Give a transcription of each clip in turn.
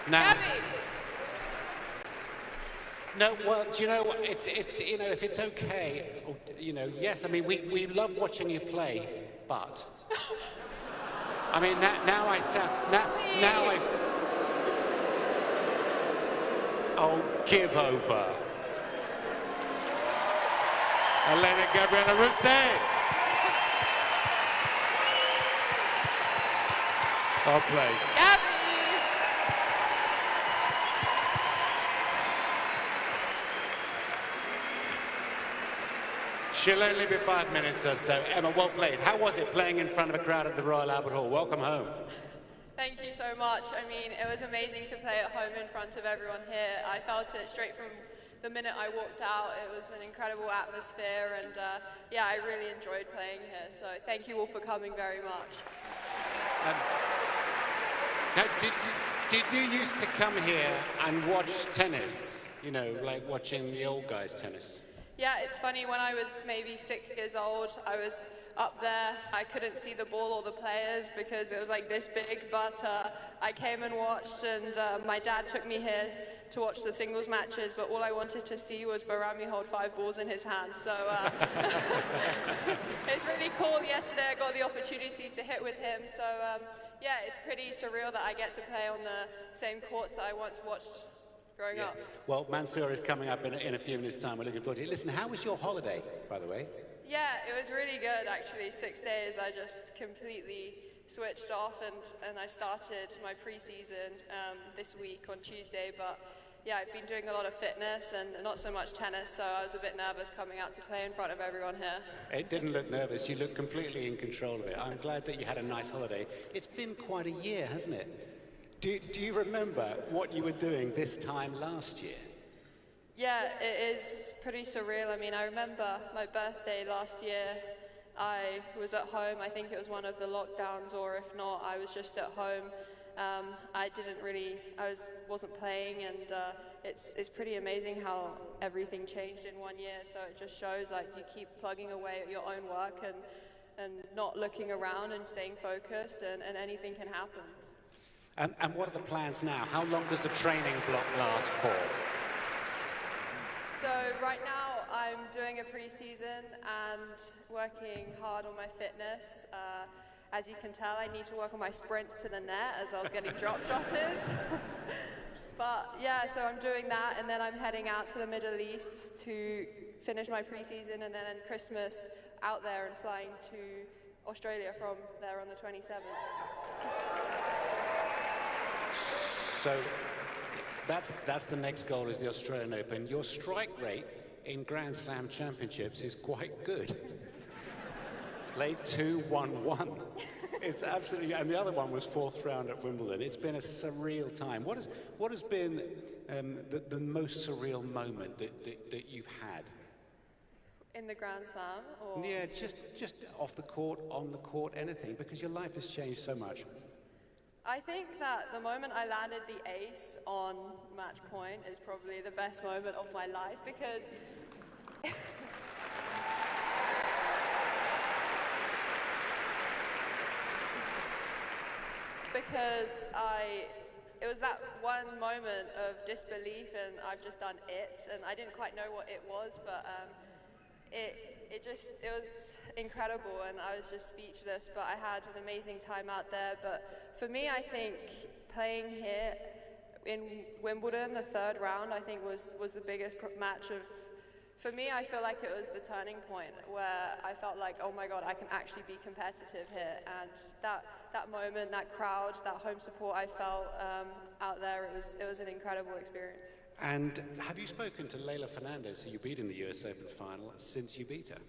Now, Gabby! no, well, do you know what? It's you know, if it's okay, or, you know, yes, I mean, we love watching you play, but I mean, now I sound, now I, oh, give over. Elena Gabriela Rousset. I'll play. Gabby! She'll only be 5 minutes or so. Emma, well played. How was it playing in front of a crowd at the Royal Albert Hall? Welcome home. Thank you so much. I mean, it was amazing to play at home in front of everyone here. I felt it straight from the minute I walked out. It was an incredible atmosphere, and yeah, I really enjoyed playing here. So thank you all for coming very much. Now, did you used to come here and watch tennis? You know, like watching the old guys' tennis? Yeah, it's funny, when I was maybe 6 years old, I was up there. I couldn't see the ball or the players because it was like this big, but I came and watched, and my dad took me here to watch the singles matches, but all I wanted to see was Barami hold 5 balls in his hand. So it's really cool. Yesterday I got the opportunity to hit with him, so yeah, it's pretty surreal that I get to play on the same courts that I once watched growing up. Well, Mansour is coming up in a few minutes' time. We're looking forward to it. Listen, how was your holiday, by the way? Yeah, it was really good, actually. 6 days, I just completely switched off, and I started my pre-season this week on Tuesday, but yeah, I've been doing a lot of fitness and not so much tennis, so I was a bit nervous coming out to play in front of everyone here. It didn't look nervous. You look completely in control of it. I'm glad that you had a nice holiday. It's been quite a year, hasn't it? Do you remember what you were doing this time last year? Yeah, it is pretty surreal. I mean, I remember my birthday last year. I was at home. I think it was one of the lockdowns, or if not, I was just at home. I wasn't playing, and it's pretty amazing how everything changed in 1 year. So it just shows, like, you keep plugging away at your own work and not looking around and staying focused, and anything can happen. And what are the plans now? How long does the training block last for? So right now I'm doing a pre-season and working hard on my fitness. As you can tell, I need to work on my sprints to the net as I was getting drop shotted. But yeah, so I'm doing that, and then I'm heading out to the Middle East to finish my pre-season, and then on Christmas out there and flying to Australia from there on the 27th. So that's the next goal, is the Australian Open. Your strike rate in Grand Slam championships is quite good. Played 2-1-1. It's absolutely, and the other one was 4th round at Wimbledon. It's been a surreal time. What has been the most surreal moment that you've had? In the Grand Slam? Or? Yeah, just off the court, on the court, anything, because your life has changed so much. I think that the moment I landed the ace on match point is probably the best moment of my life, because it was that one moment of disbelief, and I've just done it, and I didn't quite know what it was, but it was incredible, and I was just speechless. But I had an amazing time out there. But for me, I think playing here in Wimbledon, the 3rd round, I think was the biggest match of. For me, I feel like it was the turning point where I felt like, oh my God, I can actually be competitive here. And that moment, that crowd, that home support I felt out there, it was an incredible experience. And have you spoken to Leylah Fernandez, who you beat in the US Open final, since you beat her?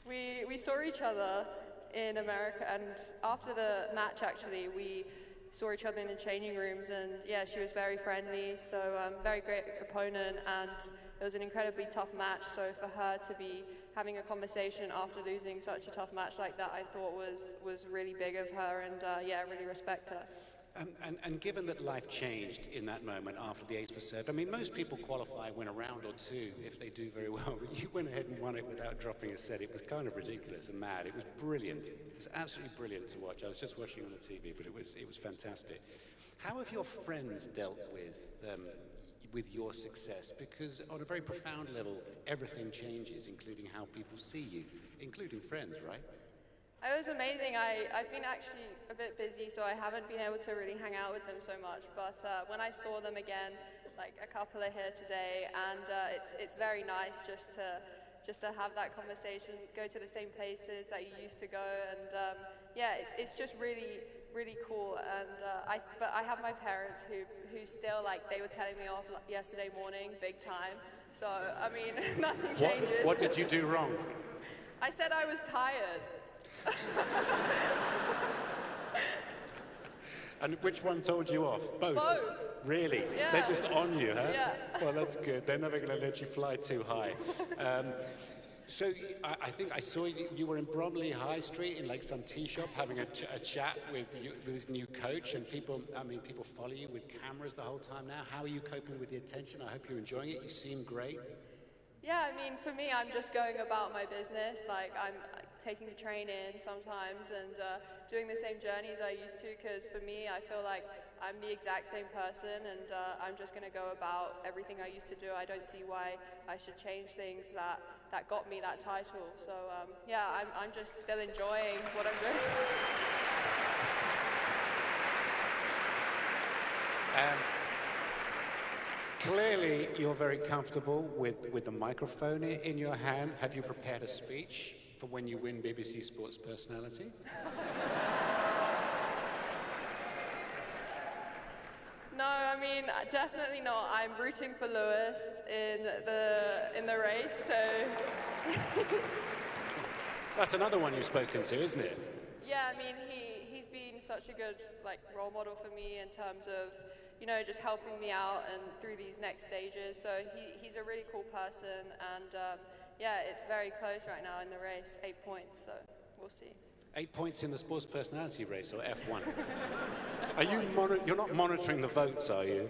We saw each other in America, and after the match, actually, we saw each other in the changing rooms, and yeah, she was very friendly, so very great opponent, and it was an incredibly tough match. So for her to be having a conversation after losing such a tough match like that, I thought was really big of her, and yeah, I really respect her. And given that life changed in that moment after the ace was served, I mean, most people qualify, win a round or two if they do very well, but you went ahead and won it without dropping a set. It was kind of ridiculous and mad. It was brilliant. It was absolutely brilliant to watch. I was just watching on the TV, but it was fantastic. How have your friends dealt with your success? Because on a very profound level, everything changes, including how people see you, including friends, right? It was amazing. I've been actually a bit busy, so I haven't been able to really hang out with them so much. But when I saw them again, like a couple are here today, and it's very nice just to have that conversation, go to the same places that you used to go, and yeah, it's just really cool. And but I have my parents who still, like, they were telling me off yesterday morning, big time. So I mean, nothing changes. What did you do wrong? I said I was tired. And which one told you off? Both? Both. Really? Yeah. They're just on you, huh? Yeah. Well, that's good. They're never going to let you fly too high. So I think I saw you were in Bromley High Street in like some tea shop having a chat with this new coach, and people follow you with cameras the whole time now. How are you coping with the attention? I hope you're enjoying it. You seem great. Yeah, I mean, for me, I'm just going about my business. Like, I'm taking the train in sometimes and doing the same journeys I used to, because for me, I feel like I'm the exact same person, and I'm just going to go about everything I used to do. I don't see why I should change things that got me that title. So, yeah, I'm just still enjoying what I'm doing. Clearly, you're very comfortable with the microphone in your hand. Have you prepared a speech for when you win BBC Sports Personality? No, I mean, definitely not. I'm rooting for Lewis in the race, so. That's another one you've spoken to, isn't it? Yeah, I mean, he's been such a good, like, role model for me in terms of, you know, just helping me out and through these next stages. So he's a really cool person, and yeah, it's very close right now in the race, 8 points. So we'll see. 8 points in the sports personality race, or F1. Are you you're not monitoring the votes, are you?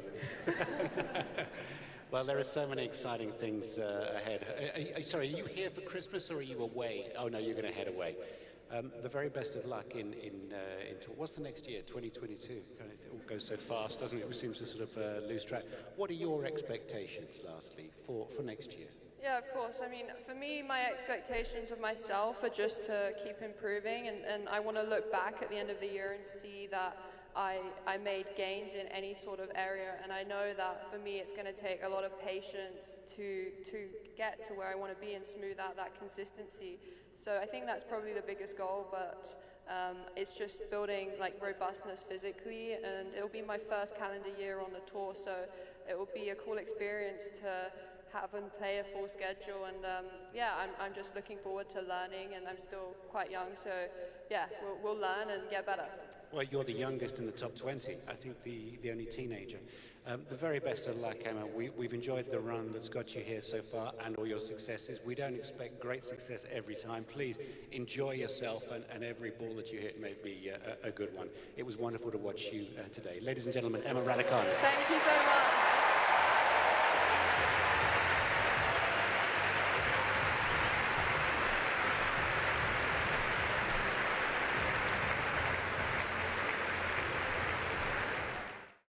Well, there are so many exciting things ahead. Sorry, are you here for Christmas or are you away? Oh no, you're going to head away. The very best of luck in what's the next year? 2022. It all goes so fast, doesn't it? It seems to sort of lose track. What are your expectations, lastly, for next year? Yeah, of course. I mean, for me, my expectations of myself are just to keep improving, and I want to look back at the end of the year and see that I made gains in any sort of area, and I know that for me it's going to take a lot of patience to get to where I want to be and smooth out that consistency. So I think that's probably the biggest goal, but it's just building like robustness physically, and it'll be my first calendar year on the tour, so it will be a cool experience to have and play a full schedule, and yeah, I'm just looking forward to learning, and I'm still quite young, so yeah, we'll learn and get better. Well, you're the youngest in the top 20, I think the only teenager. The very best of luck, Emma. We've enjoyed the run that's got you here so far and all your successes. We don't expect great success every time. Please enjoy yourself, and every ball that you hit may be a good one. It was wonderful to watch you today. Ladies and gentlemen, Emma Raducanu. Thank you so much.